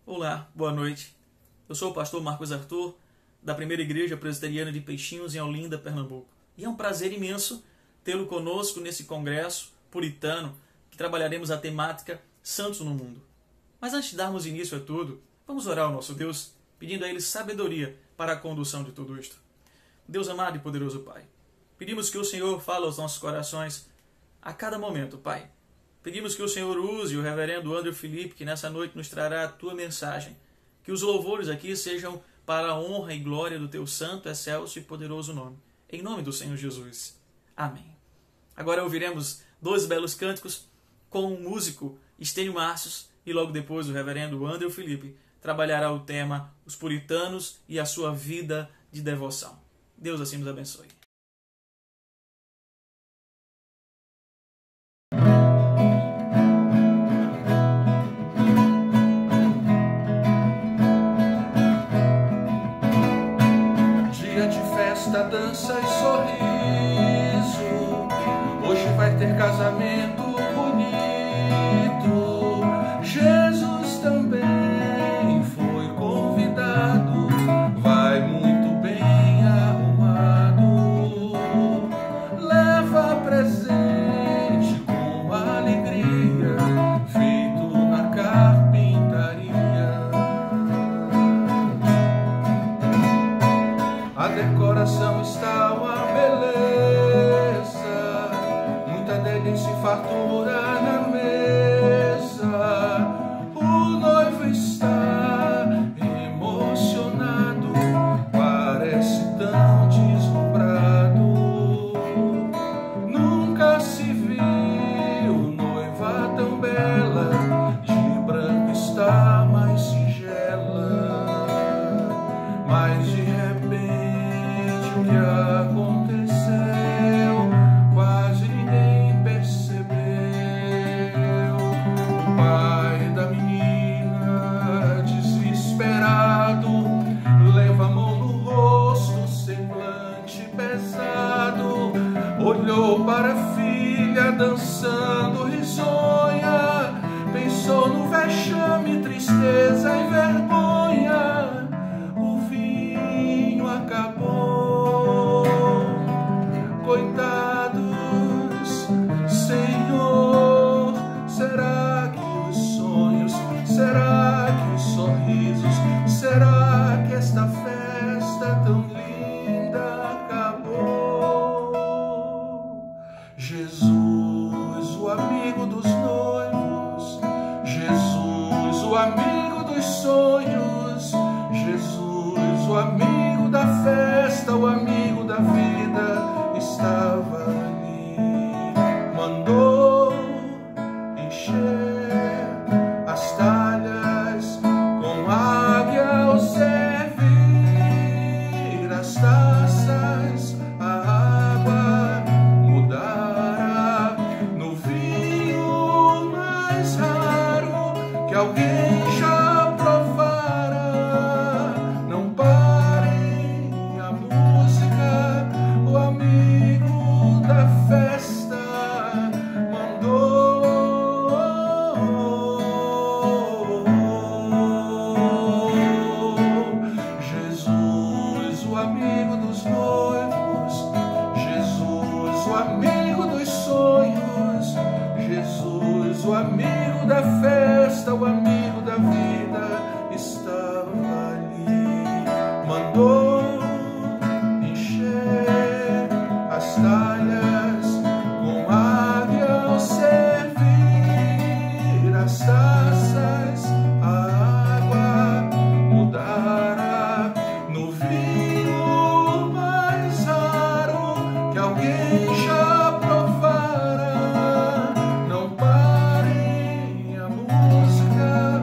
Olá, boa noite. Eu sou o pastor Marcos Arthur, da Primeira Igreja Presbiteriana de Peixinhos, em Olinda, Pernambuco. E é um prazer imenso tê-lo conosco nesse congresso puritano que trabalharemos a temática Santos no Mundo. Mas antes de darmos início a tudo, vamos orar ao nosso Deus, pedindo a Ele sabedoria para a condução de tudo isto. Deus amado e poderoso Pai, pedimos que o Senhor fale aos nossos corações a cada momento, Pai. Pedimos que o Senhor use o reverendo André Felipe, que nessa noite nos trará a Tua mensagem. Que os louvores aqui sejam para a honra e glória do Teu santo, excelso e poderoso nome. Em nome do Senhor Jesus. Amém. Agora ouviremos dois belos cânticos com o músico Estênio Márcios e logo depois o reverendo André Felipe trabalhará o tema Os Puritanos e a sua vida de devoção. Deus assim nos abençoe. Dança e sorriso, hoje vai ter casamento bonito. Jesus também foi convidado, vai muito bem arrumado, leva presente com alegria, feito na carpintaria. A decoração está uma beleza, muita delícia e fartura na mesa. O noivo está emocionado, parece tão deslumbrado. Nunca se viu noiva tão bela, de branco está mais singela. Mas de repente o que aconteceu, quase ninguém percebeu. O pai da menina, desesperado, leva a mão no rosto, semblante pesado. Olhou para a filha dançando risonha, pensou no vexame, tristeza e vergonha. O vinho acabou, coitados, Senhor. Será que os sonhos, será que os sorrisos, será que esta festa tão linda acabou? Jesus, o amigo dos noivos, Jesus, o amigo dos sonhos, Jesus, o amigo da festa, o amigo da vida, estava ali. Mandou encher as talhas com águia ao servir as taças. A água mudará no vinho mais raro que alguém já provará. Não parem a música, o amigo da festa mandou. Jesus, o amigo dos noivos, Jesus, o amigo dos sonhos, Jesus, o amigo da festa, o amigo da vida, estava ali. Mandou encher as talhas com águia ao servir as taças. A água mudará no vinho mais raro que alguém já provará. Não parem a música,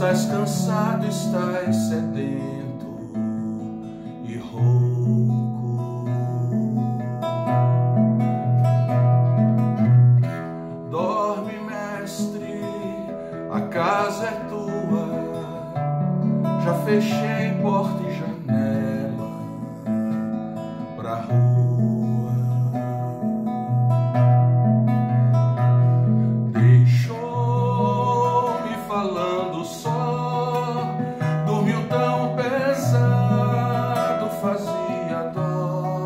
Estás cansado, estás sedento e rouco. Dorme, mestre, a casa é tua. Já fechei porta e janela pra rua. Deixou-me falando só, dormiu tão pesado, fazia dó.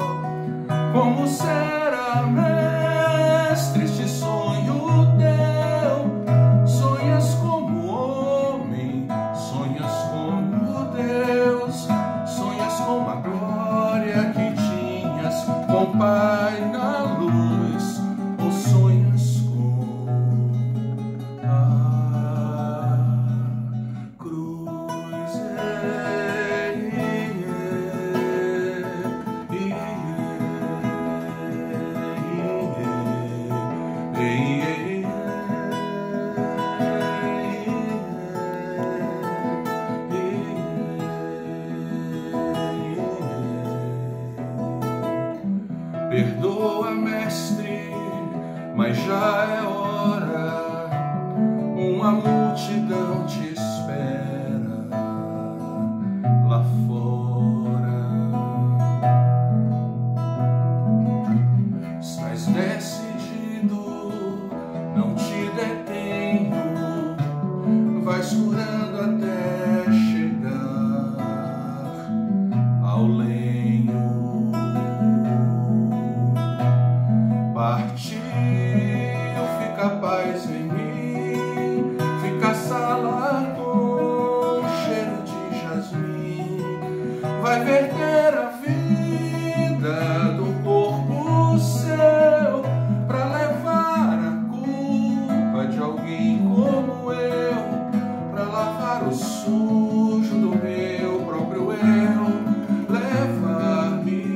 Como será, mestre, este sonho teu? Sonhas como homem, sonhas como Deus, sonhas com a glória que tinhas com o Pai na luz, ou sonhas com a cruz? Perdoa, mestre, mas já é hora. Uma multidão te espera lá fora. Estás decidido, não te detenho. Vais curando até chegar ao lenho. Partiu, fica paz em mim, fica a sala com cheiro de jasmim. Vai verter a vida do corpo seu pra levar a culpa de alguém como eu, pra lavar o sujo do meu próprio eu, levar-me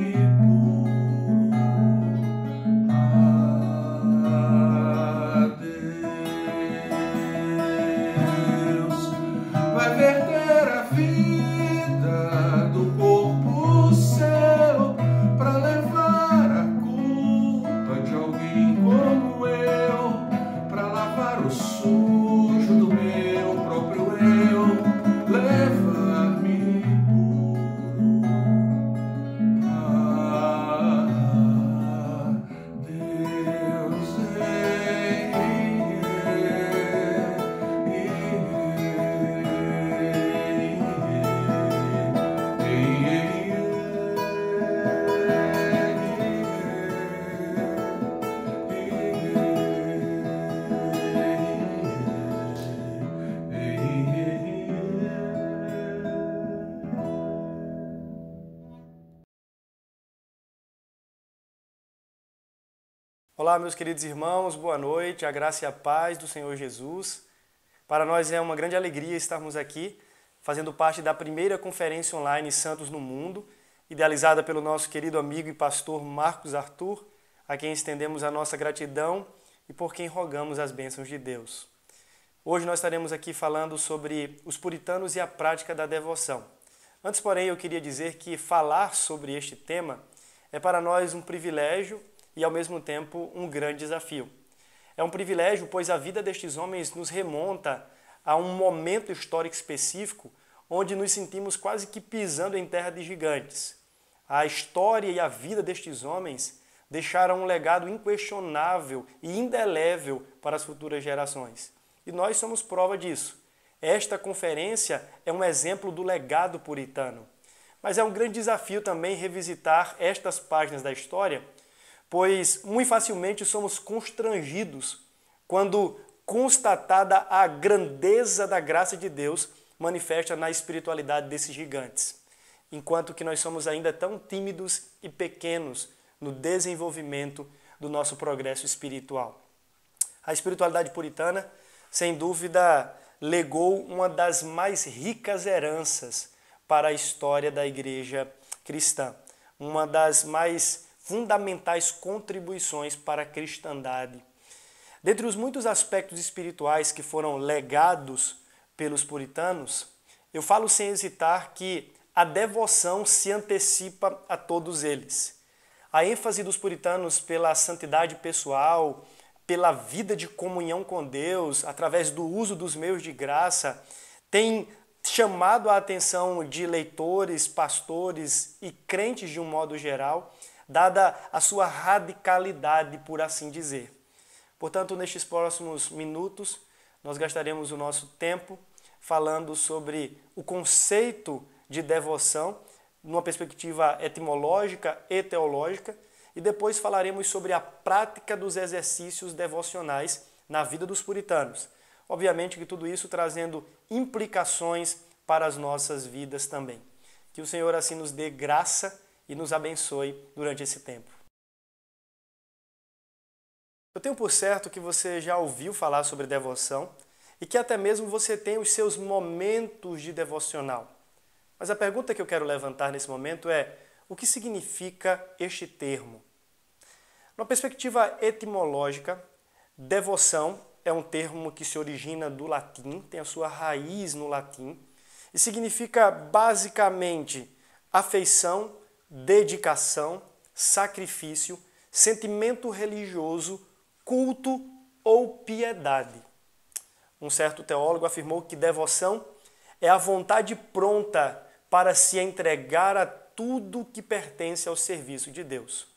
Olá, meus queridos irmãos, boa noite, a graça e a paz do Senhor Jesus. Para nós é uma grande alegria estarmos aqui, fazendo parte da primeira conferência online Santos no Mundo, idealizada pelo nosso querido amigo e pastor Marcos Arthur, a quem estendemos a nossa gratidão e por quem rogamos as bênçãos de Deus. Hoje nós estaremos aqui falando sobre os puritanos e a prática da devoção. Antes, porém, eu queria dizer que falar sobre este tema é para nós um privilégio e, ao mesmo tempo, um grande desafio. É um privilégio, pois a vida destes homens nos remonta a um momento histórico específico onde nos sentimos quase que pisando em terra de gigantes. A história e a vida destes homens deixaram um legado inquestionável e indelével para as futuras gerações. E nós somos prova disso. Esta conferência é um exemplo do legado puritano. Mas é um grande desafio também revisitar estas páginas da história, pois muito facilmente somos constrangidos quando constatada a grandeza da graça de Deus manifesta na espiritualidade desses gigantes, enquanto que nós somos ainda tão tímidos e pequenos no desenvolvimento do nosso progresso espiritual. A espiritualidade puritana, sem dúvida, legou uma das mais ricas heranças para a história da igreja cristã, uma das mais fundamentais contribuições para a cristandade. Dentre os muitos aspectos espirituais que foram legados pelos puritanos, eu falo sem hesitar que a devoção se antecipa a todos eles. A ênfase dos puritanos pela santidade pessoal, pela vida de comunhão com Deus, através do uso dos meios de graça, tem chamado a atenção de leitores, pastores e crentes de um modo geral, dada a sua radicalidade, por assim dizer. Portanto, nestes próximos minutos, nós gastaremos o nosso tempo falando sobre o conceito de devoção, numa perspectiva etimológica e teológica, e depois falaremos sobre a prática dos exercícios devocionais na vida dos puritanos. Obviamente que tudo isso trazendo implicações para as nossas vidas também. Que o Senhor assim nos dê graça e nos abençoe durante esse tempo. Eu tenho por certo que você já ouviu falar sobre devoção e que até mesmo você tem os seus momentos de devocional. Mas a pergunta que eu quero levantar nesse momento é: o que significa este termo? Numa perspectiva etimológica, devoção é um termo que se origina do latim, tem a sua raiz no latim, e significa basicamente afeição, dedicação, sacrifício, sentimento religioso, culto ou piedade. Um certo teólogo afirmou que devoção é a vontade pronta para se entregar a tudo que pertence ao serviço de Deus.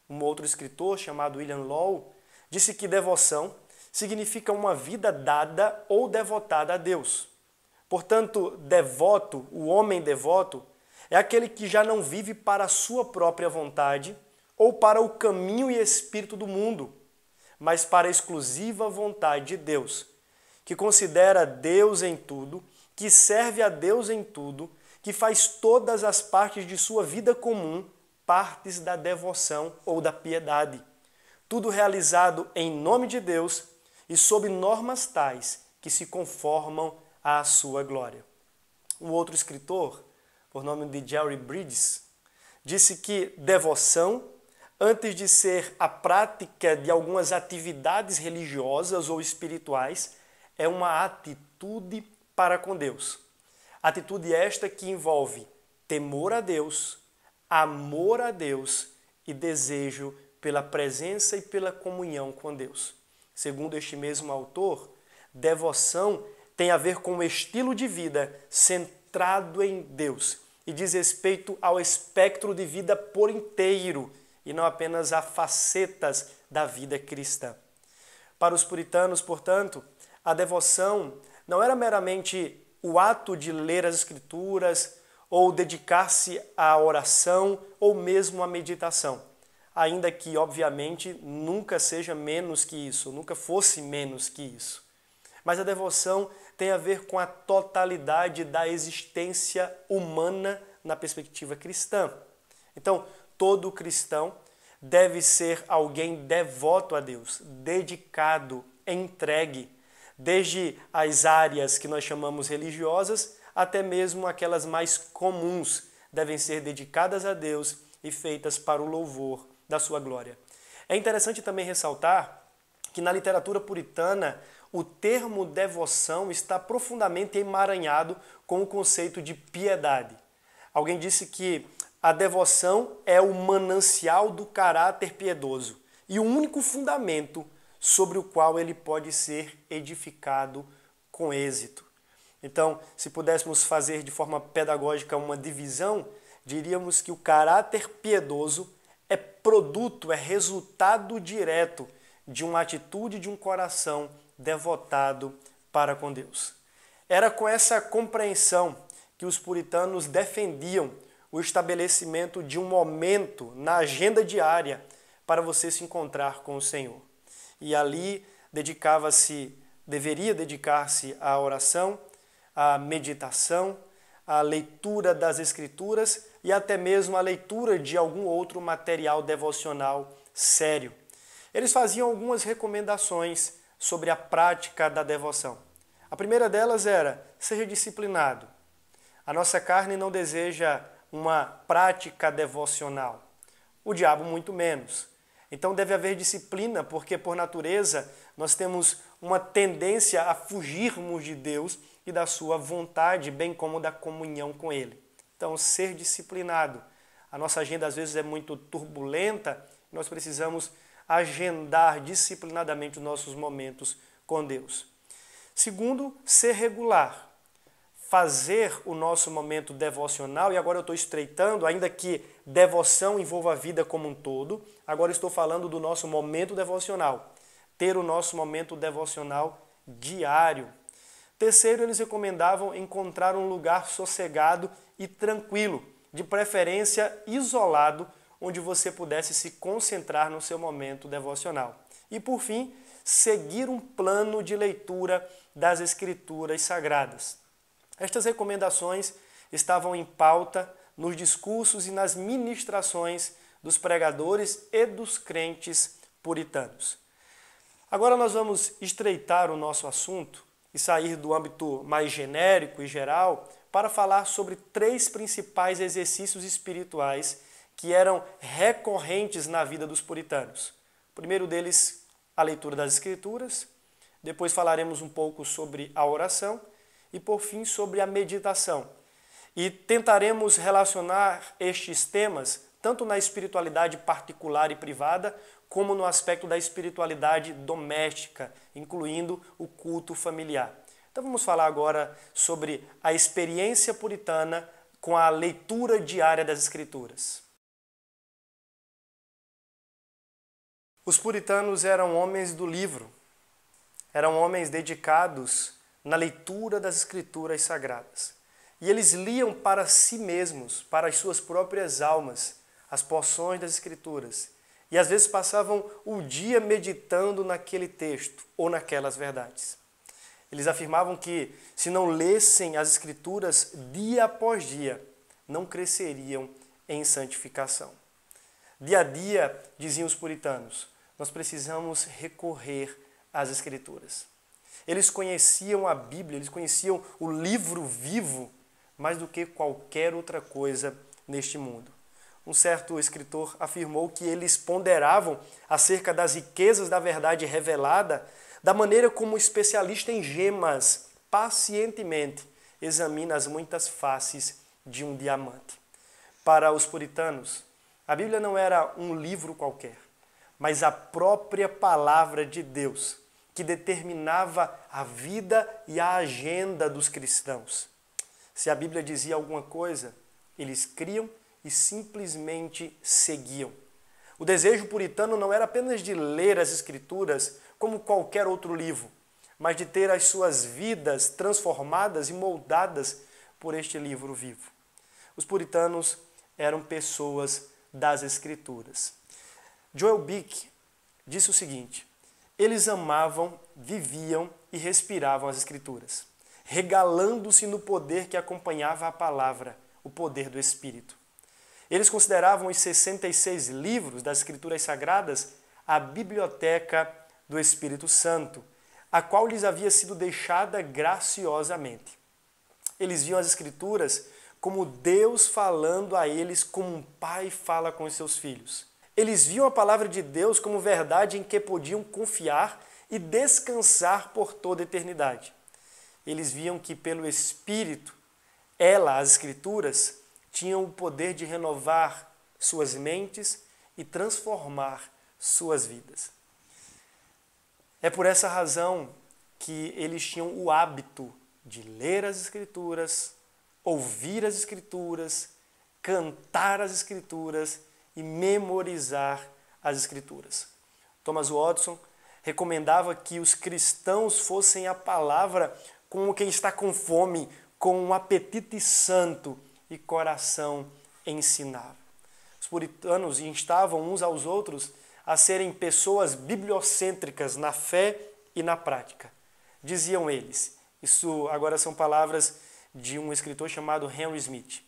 Um outro escritor, chamado William Law, disse que devoção significa uma vida dada ou devotada a Deus. Portanto, devoto, o homem devoto, é aquele que já não vive para a sua própria vontade ou para o caminho e espírito do mundo, mas para a exclusiva vontade de Deus, que considera Deus em tudo, que serve a Deus em tudo, que faz todas as partes de sua vida comum partes da devoção ou da piedade. Tudo realizado em nome de Deus e sob normas tais que se conformam à sua glória. Um outro escritor, por nome de Jerry Bridges, disse que devoção, antes de ser a prática de algumas atividades religiosas ou espirituais, é uma atitude para com Deus. Atitude esta que envolve temor a Deus, amor a Deus e desejo pela presença e pela comunhão com Deus. Segundo este mesmo autor, devoção tem a ver com um estilo de vida centrado em Deus e diz respeito ao espectro de vida por inteiro e não apenas a facetas da vida cristã. Para os puritanos, portanto, a devoção não era meramente o ato de ler as Escrituras ou dedicar-se à oração ou mesmo à meditação, ainda que, obviamente, nunca seja menos que isso, nunca fosse menos que isso. Mas a devoção tem a ver com a totalidade da existência humana na perspectiva cristã. Então, todo cristão deve ser alguém devoto a Deus, dedicado, entregue, desde as áreas que nós chamamos religiosas até mesmo aquelas mais comuns devem ser dedicadas a Deus e feitas para o louvor da sua glória. É interessante também ressaltar que na literatura puritana o termo devoção está profundamente emaranhado com o conceito de piedade. Alguém disse que a devoção é o manancial do caráter piedoso e o único fundamento sobre o qual ele pode ser edificado com êxito. Então, se pudéssemos fazer de forma pedagógica uma divisão, diríamos que o caráter piedoso é produto, é resultado direto de uma atitude de um coração devotado para com Deus. Era com essa compreensão que os puritanos defendiam o estabelecimento de um momento na agenda diária para você se encontrar com o Senhor. E ali deveria dedicar-se à oração, à meditação, à leitura das Escrituras e até mesmo à leitura de algum outro material devocional sério. Eles faziam algumas recomendações sobre a prática da devoção. A primeira delas era: seja disciplinado. A nossa carne não deseja uma prática devocional. O diabo muito menos. Então deve haver disciplina, porque por natureza nós temos uma tendência a fugirmos de Deus e da sua vontade, bem como da comunhão com Ele. Então, ser disciplinado. A nossa agenda às vezes é muito turbulenta, nós precisamos agendar disciplinadamente os nossos momentos com Deus. Segundo, ser regular. Fazer o nosso momento devocional, e agora eu estou estreitando, ainda que devoção envolva a vida como um todo, agora estou falando do nosso momento devocional. Ter o nosso momento devocional diário. Terceiro, eles recomendavam encontrar um lugar sossegado e tranquilo, de preferência isolado, onde você pudesse se concentrar no seu momento devocional. E por fim, seguir um plano de leitura das Escrituras Sagradas. Estas recomendações estavam em pauta nos discursos e nas ministrações dos pregadores e dos crentes puritanos. Agora nós vamos estreitar o nosso assunto e sair do âmbito mais genérico e geral para falar sobre 3 principais exercícios espirituais que eram recorrentes na vida dos puritanos. O primeiro deles, a leitura das Escrituras, depois falaremos um pouco sobre a oração e, por fim, sobre a meditação. E tentaremos relacionar estes temas tanto na espiritualidade particular e privada, como no aspecto da espiritualidade doméstica, incluindo o culto familiar. Então vamos falar agora sobre a experiência puritana com a leitura diária das Escrituras. Os puritanos eram homens do livro, eram homens dedicados na leitura das Escrituras Sagradas. E eles liam para si mesmos, para as suas próprias almas, as porções das Escrituras. E às vezes passavam o dia meditando naquele texto ou naquelas verdades. Eles afirmavam que, se não lessem as Escrituras dia após dia, não cresceriam em santificação. Dia a dia, diziam os puritanos, nós precisamos recorrer às Escrituras. Eles conheciam a Bíblia, eles conheciam o livro vivo mais do que qualquer outra coisa neste mundo. Um certo escritor afirmou que eles ponderavam acerca das riquezas da verdade revelada da maneira como o especialista em gemas pacientemente examina as muitas faces de um diamante. Para os puritanos, a Bíblia não era um livro qualquer, mas a própria palavra de Deus, que determinava a vida e a agenda dos cristãos. Se a Bíblia dizia alguma coisa, eles criam e simplesmente seguiam. O desejo puritano não era apenas de ler as Escrituras como qualquer outro livro, mas de ter as suas vidas transformadas e moldadas por este livro vivo. Os puritanos eram pessoas das Escrituras. Joel Bick disse o seguinte: eles amavam, viviam e respiravam as Escrituras, regalando-se no poder que acompanhava a palavra, o poder do Espírito. Eles consideravam os 66 livros das Escrituras Sagradas a biblioteca do Espírito Santo, a qual lhes havia sido deixada graciosamente. Eles viam as Escrituras como Deus falando a eles como um pai fala com os seus filhos. Eles viam a palavra de Deus como verdade em que podiam confiar e descansar por toda a eternidade. Eles viam que pelo Espírito, as Escrituras, tinham o poder de renovar suas mentes e transformar suas vidas. É por essa razão que eles tinham o hábito de ler as Escrituras, ouvir as Escrituras, cantar as Escrituras e memorizar as Escrituras. Thomas Watson recomendava que os cristãos fossem a palavra como quem está com fome, com um apetite santo e coração ensinável. Os puritanos instavam uns aos outros a serem pessoas bibliocêntricas na fé e na prática. Diziam eles, isso agora são palavras de um escritor chamado Henry Smith: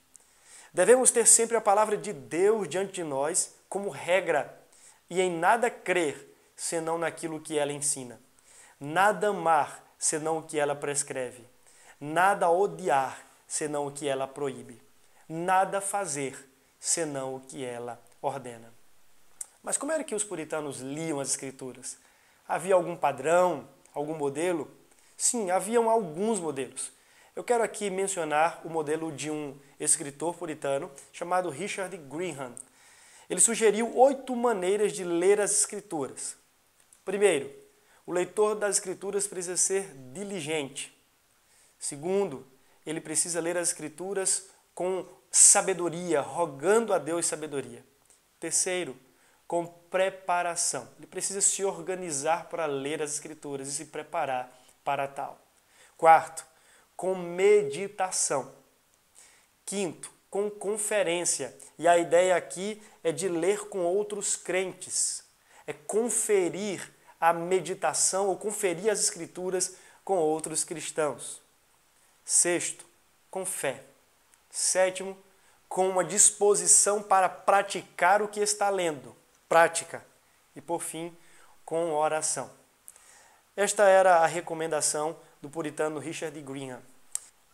devemos ter sempre a palavra de Deus diante de nós como regra e em nada crer senão naquilo que ela ensina, nada amar senão o que ela prescreve, nada odiar senão o que ela proíbe, nada fazer senão o que ela ordena. Mas como era que os puritanos liam as Escrituras? Havia algum padrão, algum modelo? Sim, haviam alguns modelos. Eu quero aqui mencionar o modelo de um escritor puritano chamado Richard Greenham. Ele sugeriu 8 maneiras de ler as Escrituras. Primeiro, o leitor das Escrituras precisa ser diligente. Segundo, ele precisa ler as Escrituras com sabedoria, rogando a Deus sabedoria. Terceiro, com preparação. Ele precisa se organizar para ler as Escrituras e se preparar para tal. Quarto, com meditação. Quinto, com conferência. E a ideia aqui é de ler com outros crentes. É conferir a meditação ou conferir as Escrituras com outros cristãos. Sexto, com fé. Sétimo, com uma disposição para praticar o que está lendo. Prática. E por fim, com oração. Esta era a recomendação do puritano Richard Greenham.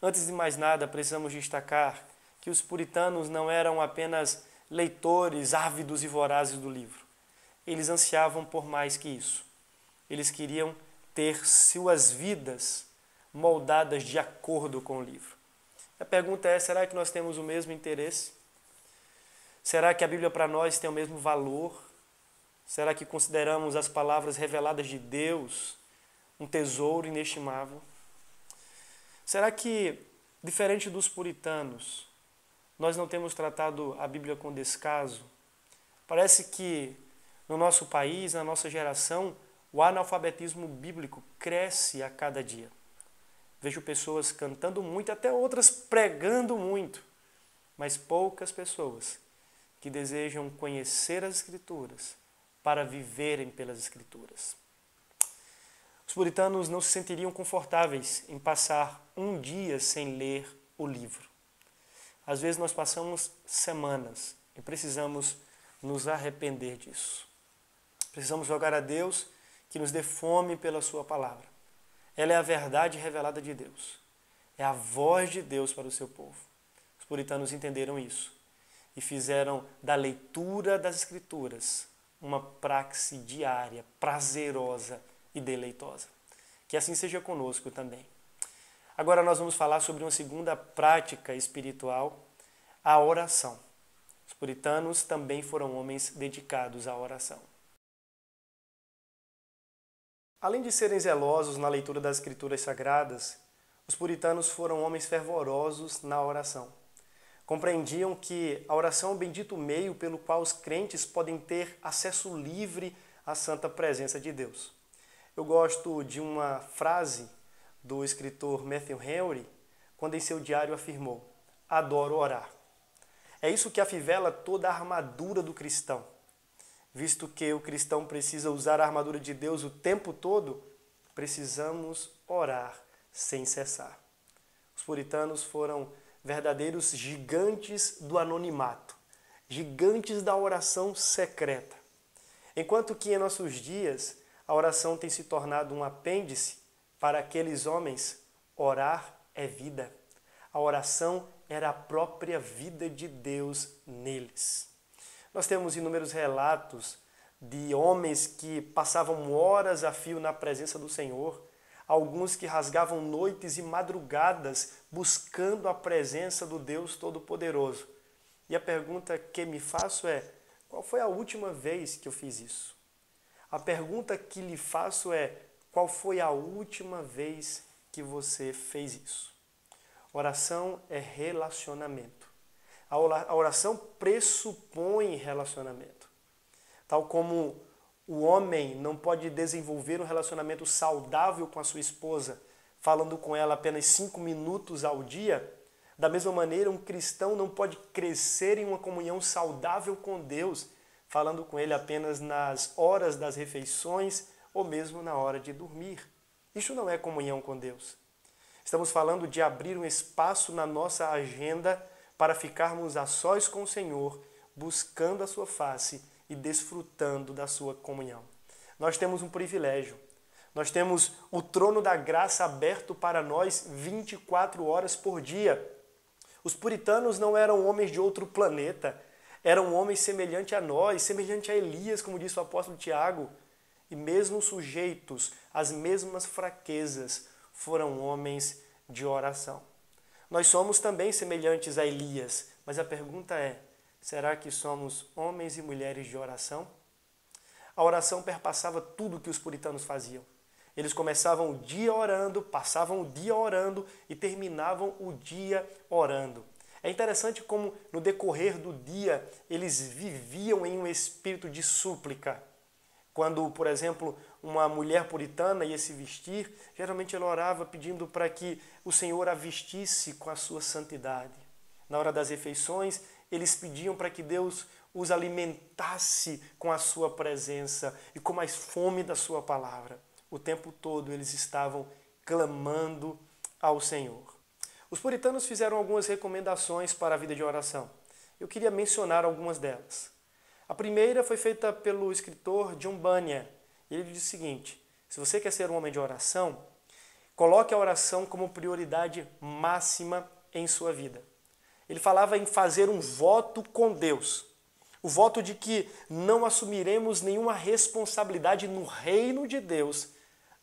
Antes de mais nada, precisamos destacar que os puritanos não eram apenas leitores ávidos e vorazes do livro. Eles ansiavam por mais que isso. Eles queriam ter suas vidas moldadas de acordo com o livro. A pergunta é, será que nós temos o mesmo interesse? Será que a Bíblia para nós tem o mesmo valor? Será que consideramos as palavras reveladas de Deus um tesouro inestimável? Será que, diferente dos puritanos, nós não temos tratado a Bíblia com descaso? Parece que no nosso país, na nossa geração, o analfabetismo bíblico cresce a cada dia. Vejo pessoas cantando muito, até outras pregando muito, mas poucas pessoas que desejam conhecer as Escrituras para viverem pelas Escrituras. Os puritanos não se sentiriam confortáveis em passar um dia sem ler o livro. Às vezes nós passamos semanas e precisamos nos arrepender disso. Precisamos rogar a Deus que nos dê fome pela sua palavra. Ela é a verdade revelada de Deus. É a voz de Deus para o seu povo. Os puritanos entenderam isso e fizeram da leitura das Escrituras uma praxe diária, prazerosa e deleitosa. Que assim seja conosco também. Agora nós vamos falar sobre uma segunda prática espiritual, a oração. Os puritanos também foram homens dedicados à oração. Além de serem zelosos na leitura das Escrituras Sagradas, os puritanos foram homens fervorosos na oração. Compreendiam que a oração é o bendito meio pelo qual os crentes podem ter acesso livre à santa presença de Deus. Eu gosto de uma frase do escritor Matthew Henry, quando em seu diário afirmou: "Adoro orar". É isso que afivela toda a armadura do cristão. Visto que o cristão precisa usar a armadura de Deus o tempo todo, precisamos orar sem cessar. Os puritanos foram verdadeiros gigantes do anonimato, gigantes da oração secreta. Enquanto que em nossos dias a oração tem se tornado um apêndice, para aqueles homens, orar é vida. A oração era a própria vida de Deus neles. Nós temos inúmeros relatos de homens que passavam horas a fio na presença do Senhor, alguns que rasgavam noites e madrugadas buscando a presença do Deus Todo-Poderoso. E a pergunta que me faço é: qual foi a última vez que eu fiz isso? A pergunta que lhe faço é: qual foi a última vez que você fez isso? Oração é relacionamento. A oração pressupõe relacionamento. Tal como o homem não pode desenvolver um relacionamento saudável com a sua esposa, falando com ela apenas 5 minutos ao dia, da mesma maneira um cristão não pode crescer em uma comunhão saudável com Deus, falando com ele apenas nas horas das refeições ou mesmo na hora de dormir. Isso não é comunhão com Deus. Estamos falando de abrir um espaço na nossa agenda para ficarmos a sós com o Senhor, buscando a sua face e desfrutando da sua comunhão. Nós temos um privilégio. Nós temos o trono da graça aberto para nós 24 horas por dia. Os puritanos não eram homens de outro planeta, eram homens semelhantes a nós, semelhante a Elias, como disse o apóstolo Tiago. E mesmo sujeitos às mesmas fraquezas, foram homens de oração. Nós somos também semelhantes a Elias, mas a pergunta é, será que somos homens e mulheres de oração? A oração perpassava tudo que os puritanos faziam. Eles começavam o dia orando, passavam o dia orando e terminavam o dia orando. É interessante como no decorrer do dia eles viviam em um espírito de súplica. Quando, por exemplo, uma mulher puritana ia se vestir, geralmente ela orava pedindo para que o Senhor a vestisse com a sua santidade. Na hora das refeições, eles pediam para que Deus os alimentasse com a sua presença e com mais fome da sua palavra. O tempo todo eles estavam clamando ao Senhor. Os puritanos fizeram algumas recomendações para a vida de oração. Eu queria mencionar algumas delas. A primeira foi feita pelo escritor John Bunyan. Ele diz o seguinte: se você quer ser um homem de oração, coloque a oração como prioridade máxima em sua vida. Ele falava em fazer um voto com Deus. O voto de que não assumiremos nenhuma responsabilidade no reino de Deus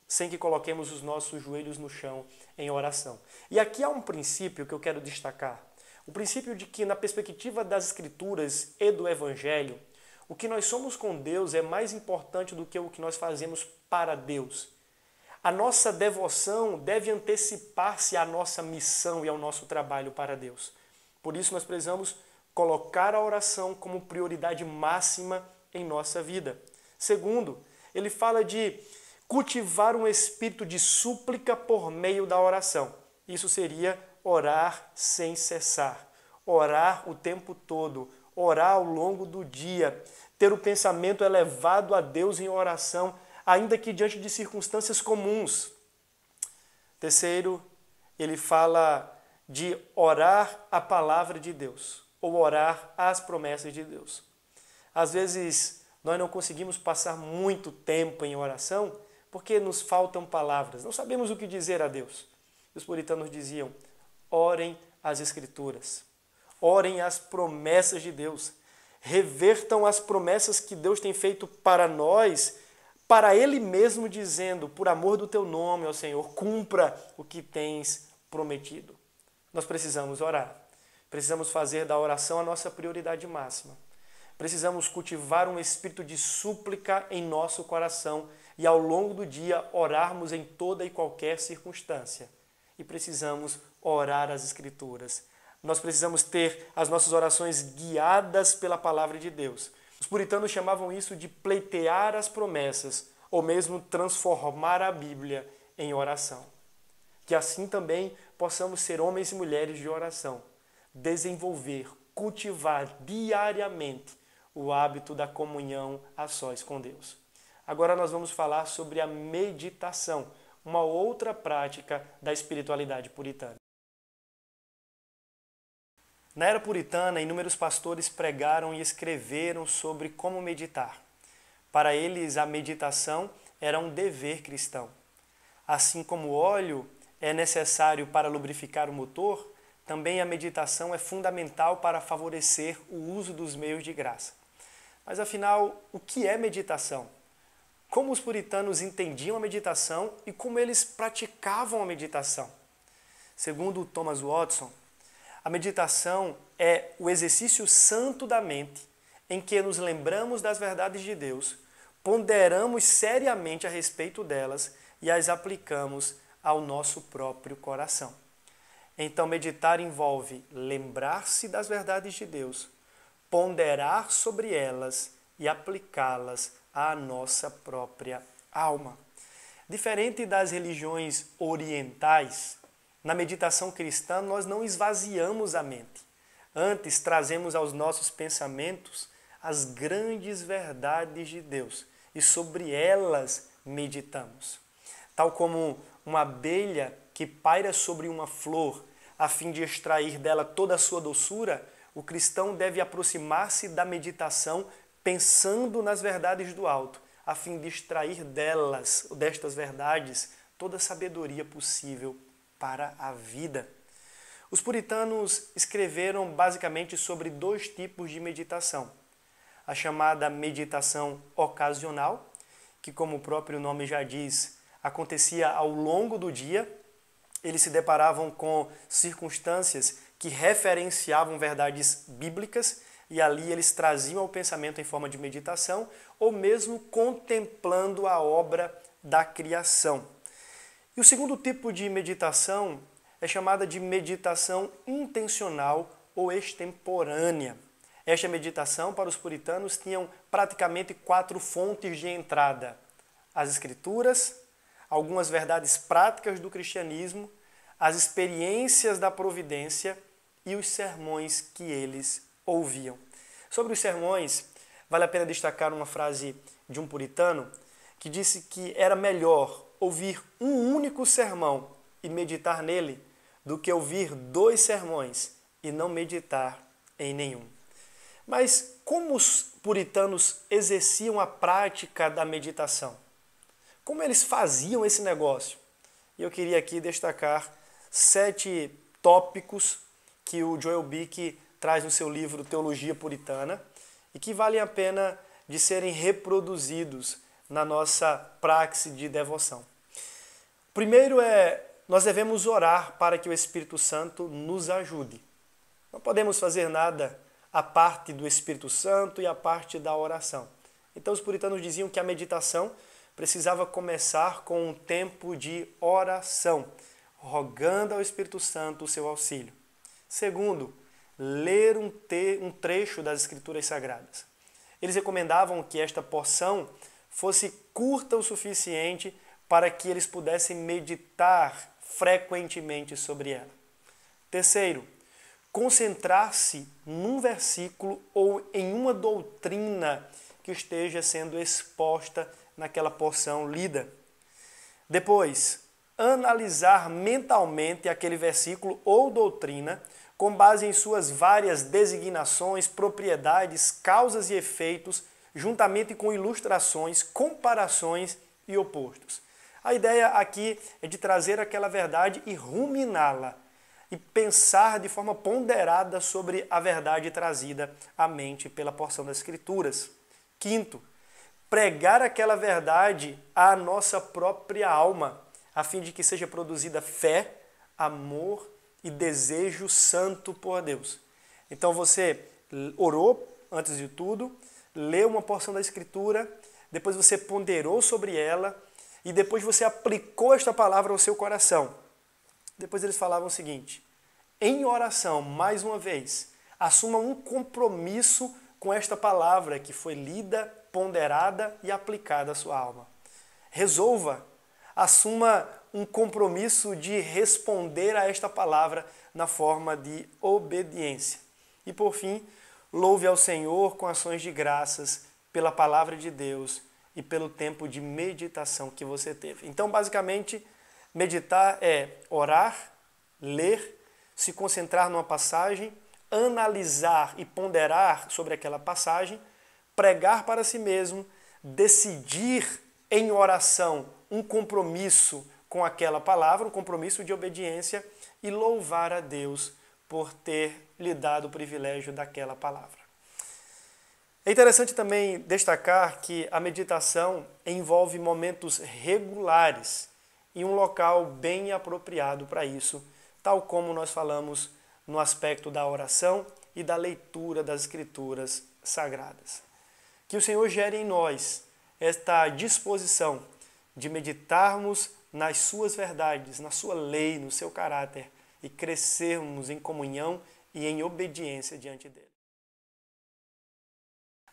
sem que coloquemos os nossos joelhos no chão em oração. E aqui há um princípio que eu quero destacar. O princípio de que, na perspectiva das Escrituras e do Evangelho, o que nós somos com Deus é mais importante do que o que nós fazemos para Deus. A nossa devoção deve antecipar-se à nossa missão e ao nosso trabalho para Deus. Por isso nós precisamos colocar a oração como prioridade máxima em nossa vida. Segundo, ele fala de cultivar um espírito de súplica por meio da oração. Isso seria orar sem cessar, orar o tempo todo, orar ao longo do dia, ter o pensamento elevado a Deus em oração, ainda que diante de circunstâncias comuns. Terceiro, ele fala de orar a palavra de Deus, ou orar as promessas de Deus. Às vezes, nós não conseguimos passar muito tempo em oração porque nos faltam palavras, não sabemos o que dizer a Deus. Os puritanos diziam, orem as Escrituras, orem as promessas de Deus, revertam as promessas que Deus tem feito para nós, para Ele mesmo dizendo, por amor do teu nome, ó Senhor, cumpra o que tens prometido. Nós precisamos orar, precisamos fazer da oração a nossa prioridade máxima. Precisamos cultivar um espírito de súplica em nosso coração e ao longo do dia orarmos em toda e qualquer circunstância. E precisamos orar as Escrituras. Nós precisamos ter as nossas orações guiadas pela palavra de Deus. Os puritanos chamavam isso de pleitear as promessas, ou mesmo transformar a Bíblia em oração. Que assim também possamos ser homens e mulheres de oração, desenvolver, cultivar diariamente o hábito da comunhão a sós com Deus. Agora nós vamos falar sobre a meditação, uma outra prática da espiritualidade puritana. Na era puritana, inúmeros pastores pregaram e escreveram sobre como meditar. Para eles, a meditação era um dever cristão. Assim como o óleo é necessário para lubrificar o motor, também a meditação é fundamental para favorecer o uso dos meios de graça. Mas afinal, o que é meditação? Como os puritanos entendiam a meditação e como eles praticavam a meditação? Segundo Thomas Watson, a meditação é o exercício santo da mente em que nos lembramos das verdades de Deus, ponderamos seriamente a respeito delas e as aplicamos ao nosso próprio coração. Então, meditar envolve lembrar-se das verdades de Deus, ponderar sobre elas e aplicá-las à nossa própria alma. Diferente das religiões orientais, na meditação cristã nós não esvaziamos a mente. Antes, trazemos aos nossos pensamentos as grandes verdades de Deus e sobre elas meditamos. Tal como uma abelha que paira sobre uma flor a fim de extrair dela toda a sua doçura, o cristão deve aproximar-se da meditação pensando nas verdades do alto, a fim de extrair destas verdades, toda a sabedoria possível para a vida. Os puritanos escreveram basicamente sobre 2 tipos de meditação. A chamada meditação ocasional, que como o próprio nome já diz, acontecia ao longo do dia, eles se deparavam com circunstâncias que referenciavam verdades bíblicas e ali eles traziam ao pensamento em forma de meditação ou mesmo contemplando a obra da criação. E o segundo tipo de meditação é chamada de meditação intencional ou extemporânea. Esta meditação, para os puritanos, tinham praticamente 4 fontes de entrada: as Escrituras, algumas verdades práticas do cristianismo, as experiências da providência e os sermões que eles ouviam. Sobre os sermões, vale a pena destacar uma frase de um puritano que disse que era melhor ouvir um único sermão e meditar nele do que ouvir 2 sermões e não meditar em nenhum. Mas como os puritanos exerciam a prática da meditação? Como eles faziam esse negócio? E eu queria aqui destacar 7 tópicos que o Joel Bick traz no seu livro Teologia Puritana e que valem a pena de serem reproduzidos na nossa praxe de devoção. Primeiro nós devemos orar para que o Espírito Santo nos ajude. Não podemos fazer nada a parte do Espírito Santo e a parte da oração. Então os puritanos diziam que a meditação precisava começar com um tempo de oração, rogando ao Espírito Santo o seu auxílio. Segundo, ler um trecho das Escrituras Sagradas. Eles recomendavam que esta porção fosse curta o suficiente para que eles pudessem meditar frequentemente sobre ela. Terceiro, concentrar-se num versículo ou em uma doutrina que esteja sendo exposta naquela porção lida. Depois, analisar mentalmente aquele versículo ou doutrina com base em suas várias designações, propriedades, causas e efeitos, juntamente com ilustrações, comparações e opostos. A ideia aqui é de trazer aquela verdade e ruminá-la, e pensar de forma ponderada sobre a verdade trazida à mente pela porção das Escrituras. Quinto, pregar aquela verdade à nossa própria alma, a fim de que seja produzida fé, amor e desejo santo por Deus. Então você orou antes de tudo, leu uma porção da Escritura, depois você ponderou sobre ela e depois você aplicou esta palavra ao seu coração. Depois eles falavam o seguinte: em oração, mais uma vez, assuma um compromisso com esta palavra que foi lida, ponderada e aplicada à sua alma. Resolva, assuma um compromisso de responder a esta palavra na forma de obediência. E por fim, louve ao Senhor com ações de graças pela palavra de Deus e pelo tempo de meditação que você teve. Então, basicamente, meditar é orar, ler, se concentrar numa passagem, analisar e ponderar sobre aquela passagem, pregar para si mesmo, decidir em oração um compromisso com aquela palavra, um compromisso de obediência e louvar a Deus por ter lhe dado o privilégio daquela palavra. É interessante também destacar que a meditação envolve momentos regulares e um local bem apropriado para isso, tal como nós falamos no aspecto da oração e da leitura das Escrituras Sagradas. Que o Senhor gere em nós esta disposição de meditarmos nas suas verdades, na sua lei, no seu caráter e crescermos em comunhão e em obediência diante dele.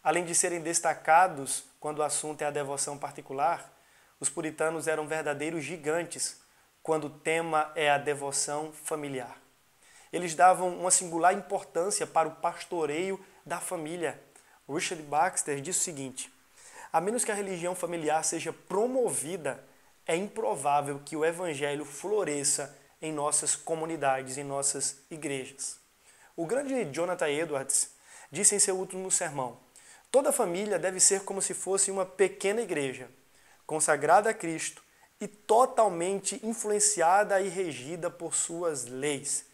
Além de serem destacados quando o assunto é a devoção particular, os puritanos eram verdadeiros gigantes quando o tema é a devoção familiar. Eles davam uma singular importância para o pastoreio da família. Richard Baxter diz o seguinte: a menos que a religião familiar seja promovida, é improvável que o evangelho floresça em nossas comunidades, em nossas igrejas. O grande Jonathan Edwards disse em seu último sermão: toda família deve ser como se fosse uma pequena igreja, consagrada a Cristo e totalmente influenciada e regida por suas leis.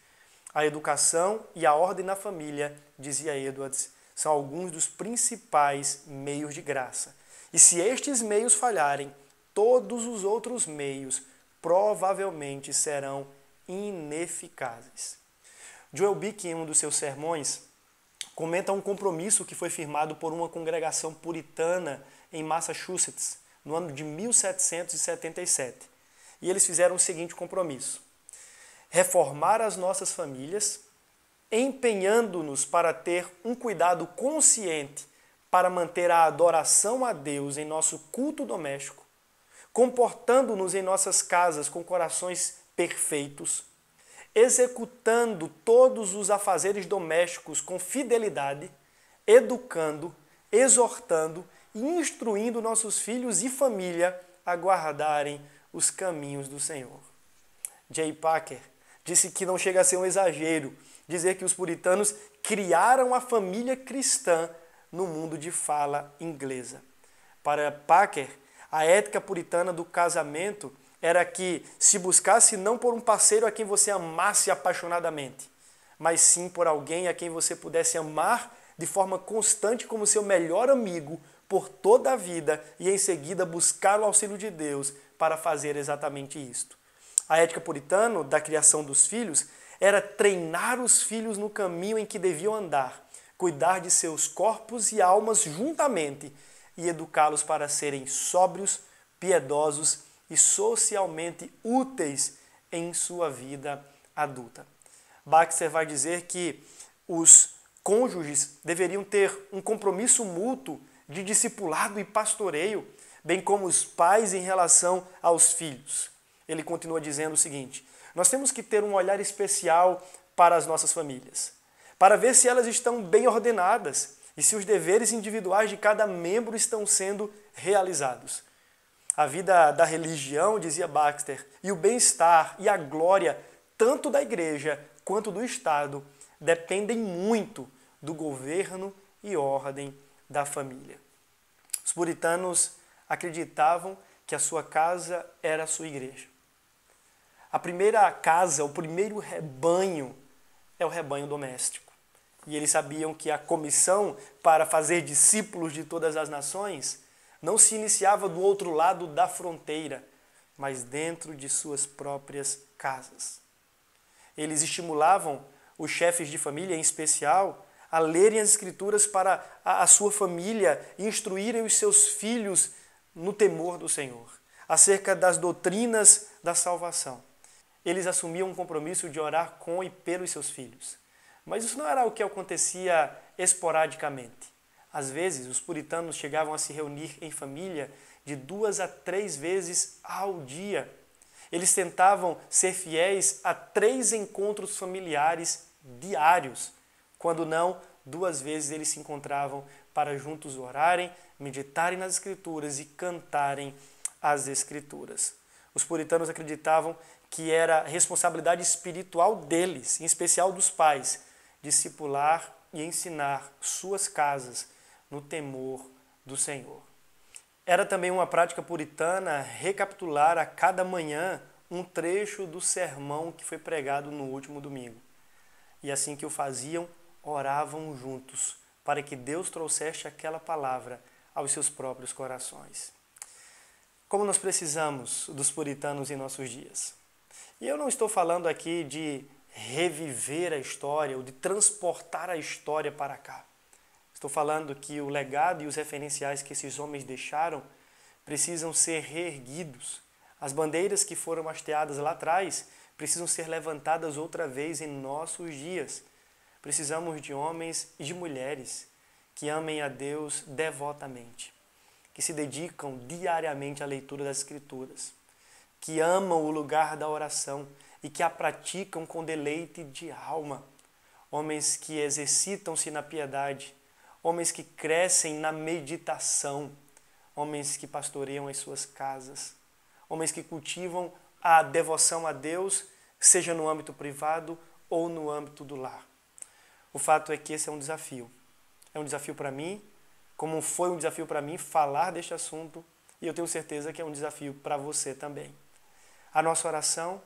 A educação e a ordem na família, dizia Edwards, são alguns dos principais meios de graça. E se estes meios falharem, todos os outros meios provavelmente serão ineficazes. Joel Bick, em um dos seus sermões, comenta um compromisso que foi firmado por uma congregação puritana em Massachusetts, no ano de 1777. E eles fizeram o seguinte compromisso: reformar as nossas famílias, empenhando-nos para ter um cuidado consciente para manter a adoração a Deus em nosso culto doméstico, comportando-nos em nossas casas com corações perfeitos, executando todos os afazeres domésticos com fidelidade, educando, exortando e instruindo nossos filhos e família a guardarem os caminhos do Senhor. J. Packer disse que não chega a ser um exagero dizer que os puritanos criaram a família cristã no mundo de fala inglesa. Para Packer, a ética puritana do casamento era que se buscasse não por um parceiro a quem você amasse apaixonadamente, mas sim por alguém a quem você pudesse amar de forma constante como seu melhor amigo por toda a vida e em seguida buscar o auxílio de Deus para fazer exatamente isto. A ética puritana da criação dos filhos era treinar os filhos no caminho em que deviam andar, cuidar de seus corpos e almas juntamente e educá-los para serem sóbrios, piedosos e socialmente úteis em sua vida adulta. Baxter vai dizer que os cônjuges deveriam ter um compromisso mútuo de discipulado e pastoreio, bem como os pais em relação aos filhos. Ele continua dizendo o seguinte: nós temos que ter um olhar especial para as nossas famílias, para ver se elas estão bem ordenadas e se os deveres individuais de cada membro estão sendo realizados. A vida da religião, dizia Baxter, e o bem-estar e a glória, tanto da igreja quanto do Estado, dependem muito do governo e ordem da família. Os puritanos acreditavam que a sua casa era a sua igreja. A primeira casa, o primeiro rebanho, é o rebanho doméstico. E eles sabiam que a comissão para fazer discípulos de todas as nações não se iniciava do outro lado da fronteira, mas dentro de suas próprias casas. Eles estimulavam os chefes de família, em especial, a lerem as Escrituras para a sua família e instruírem os seus filhos no temor do Senhor, acerca das doutrinas da salvação. Eles assumiam um compromisso de orar com e pelos seus filhos. Mas isso não era o que acontecia esporadicamente. Às vezes, os puritanos chegavam a se reunir em família de 2 a 3 vezes ao dia. Eles tentavam ser fiéis a 3 encontros familiares diários. Quando não, 2 vezes eles se encontravam para juntos orarem, meditarem nas Escrituras e cantarem as Escrituras. Os puritanos acreditavam que era responsabilidade espiritual deles, em especial dos pais, discipular e ensinar suas casas no temor do Senhor. Era também uma prática puritana recapitular a cada manhã um trecho do sermão que foi pregado no último domingo. E assim que o faziam, oravam juntos, para que Deus trouxesse aquela palavra aos seus próprios corações. Como nós precisamos dos puritanos em nossos dias. E eu não estou falando aqui de reviver a história ou de transportar a história para cá. Estou falando que o legado e os referenciais que esses homens deixaram precisam ser reerguidos. As bandeiras que foram hasteadas lá atrás precisam ser levantadas outra vez em nossos dias. Precisamos de homens e de mulheres que amem a Deus devotamente, que se dedicam diariamente à leitura das Escrituras, que amam o lugar da oração e que a praticam com deleite de alma. Homens que exercitam-se na piedade, homens que crescem na meditação, homens que pastoreiam as suas casas, homens que cultivam a devoção a Deus, seja no âmbito privado ou no âmbito do lar. O fato é que esse é um desafio. É um desafio para mim, como foi um desafio para mim falar deste assunto, e eu tenho certeza que é um desafio para você também. A nossa oração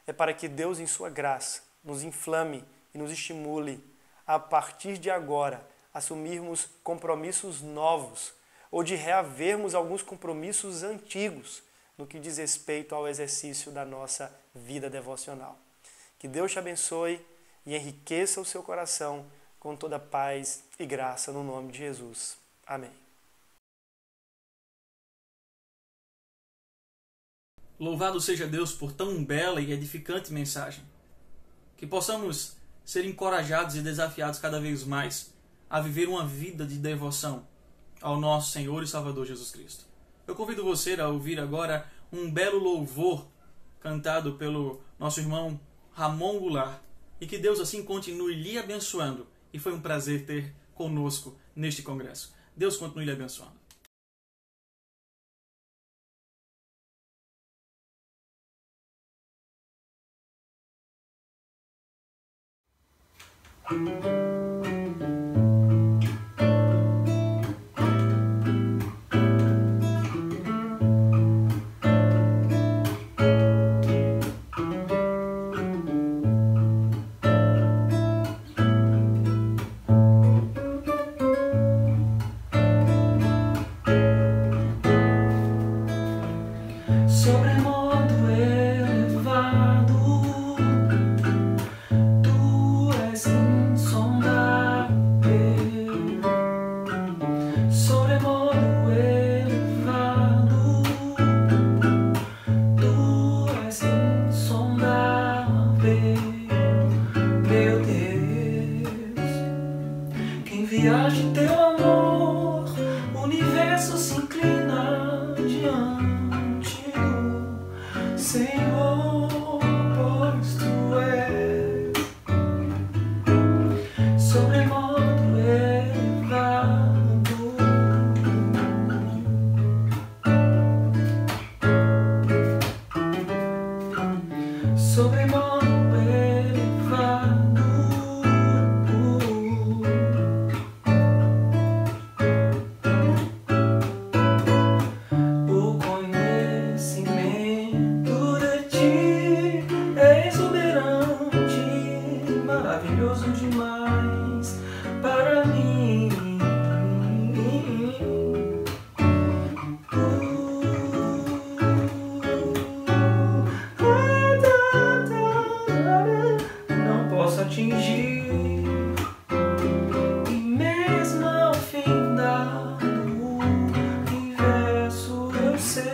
é para que Deus, em sua graça, nos inflame e nos estimule a partir de agora assumirmos compromissos novos ou de reavermos alguns compromissos antigos no que diz respeito ao exercício da nossa vida devocional. Que Deus te abençoe e enriqueça o seu coração com toda paz e graça no nome de Jesus. Amém. Louvado seja Deus por tão bela e edificante mensagem. Que possamos ser encorajados e desafiados cada vez mais a viver uma vida de devoção ao nosso Senhor e Salvador Jesus Cristo. Eu convido você a ouvir agora um belo louvor cantado pelo nosso irmão Ramon Goulart, e que Deus assim continue lhe abençoando. E foi um prazer ter conosco neste congresso. Deus continue lhe abençoando. Sobremodo elevado, tu és insondável. Sobremodo elevado, tu és insondável. Meu Deus, quem viaja em teu amor, o universo se inclina diante. Senhor, pois tu és sobremodo elevado. Sobremodo elevado. O conhecimento é exuberante, maravilhoso demais para mim. Não posso atingir, e mesmo ao fim do universo eu sei.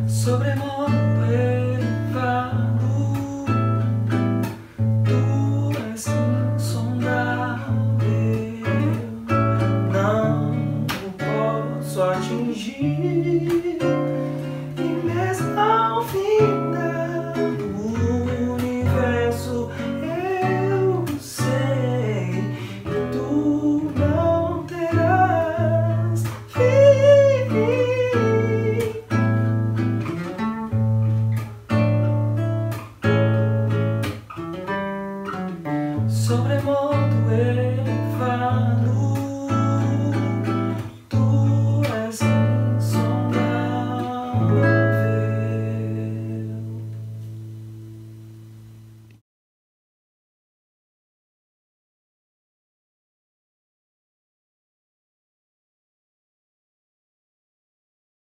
Sobremodo elevado, tu és insondável. Não o posso atingir, e mesmo ao fim do universo eu sei que tu não terás fim. Sobremodo elevado.